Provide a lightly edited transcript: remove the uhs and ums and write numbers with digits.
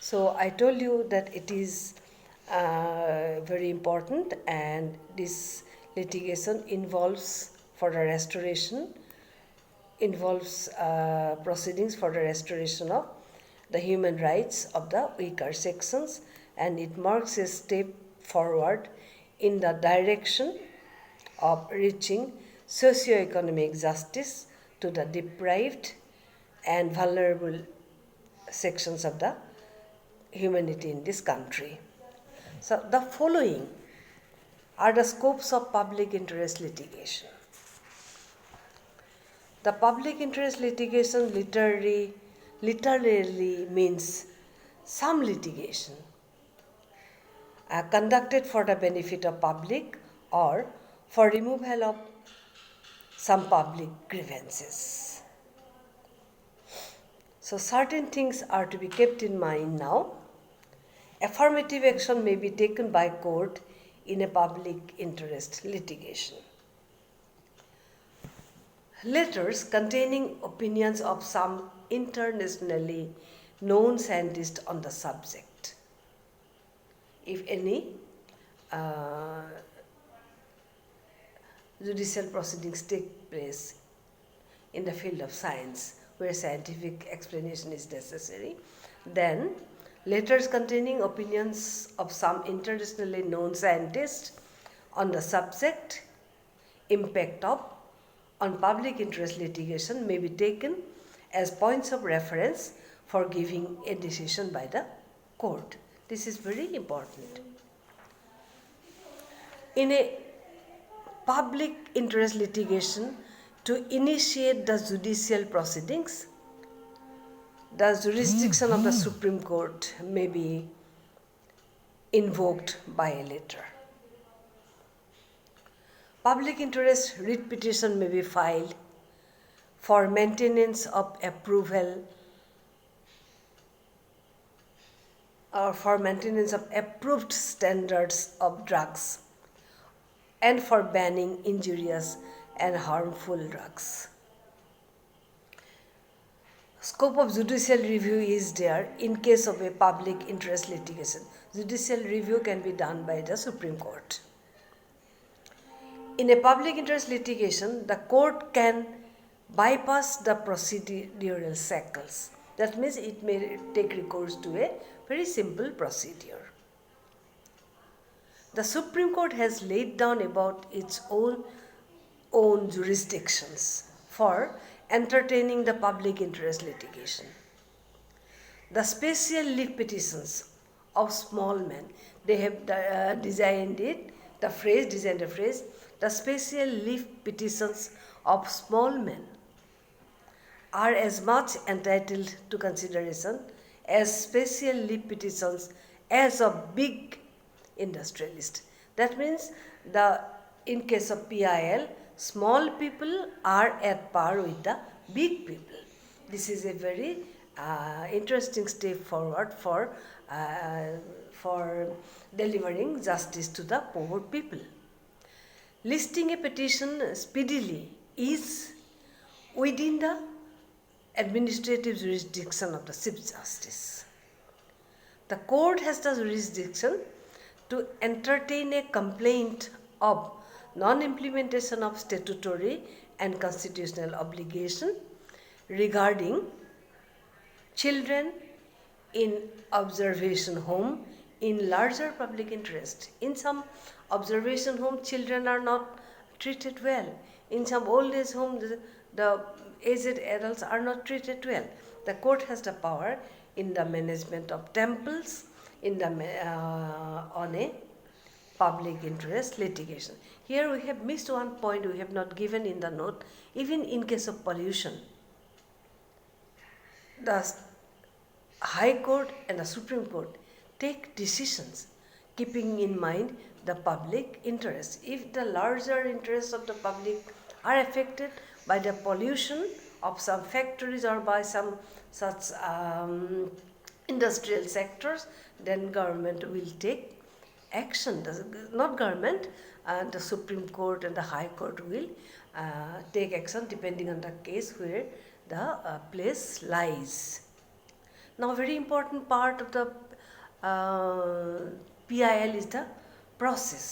So I told you that it is very important, and this litigation involves for the restoration, involves proceedings for the restoration of the human rights of the weaker sections, and it marks a step forward in the direction of reaching socio-economic justice to the deprived and vulnerable sections of the humanity in this country. So the following are the scopes of public interest litigation. The public interest litigation literally means some litigation conducted for the benefit of public or for removal of some public grievances. So certain things are to be kept in mind now. Affirmative action may be taken by court in a public interest litigation. Letters containing opinions of some internationally known scientists on the subject. If any judicial proceedings take place in the field of science where scientific explanation is necessary, then letters containing opinions of some internationally known scientists on the subject impact of on public interest litigation may be taken as points of reference for giving a decision by the court. This is very important. In a public interest litigation, to initiate the judicial proceedings, the jurisdiction of the Supreme Court may be invoked by a letter. Public interest writ petition may be filed for maintenance of approval or for maintenance of approved standards of drugs and for banning injurious and harmful drugs. Scope of judicial review is there in case of a public interest litigation. Judicial review can be done by the Supreme Court. In a public interest litigation, the court can bypass the procedural shackles. That means it may take recourse to a very simple procedure. The Supreme Court has laid down about its own jurisdictions for entertaining the public interest litigation. The special leave petitions of small men, they have designed the phrase, the special leave petitions of small men are as much entitled to consideration as special leave petitions as of big industrialists. That means in case of PIL, small people are at par with the big people. This is a very interesting step forward for delivering justice to the poor people. Listing a petition speedily is within the administrative jurisdiction of the Chief Justice. The court has the jurisdiction to entertain a complaint of non-implementation of statutory and constitutional obligation regarding children in observation home in larger public interest. In some observation home, children are not treated well. In some old age home, the aged adults are not treated well. The court has the power in the management of temples on a public interest litigation. Here we have missed one point we have not given in the note. Even in case of pollution, the High Court and the Supreme Court take decisions keeping in mind the public interest. If the larger interests of the public are affected by the pollution of some factories or by some such industrial sectors, then government will take action. Not government, the Supreme Court and the High Court will take action depending on the case where the place lies. Now, a very important part of the PIL is the process.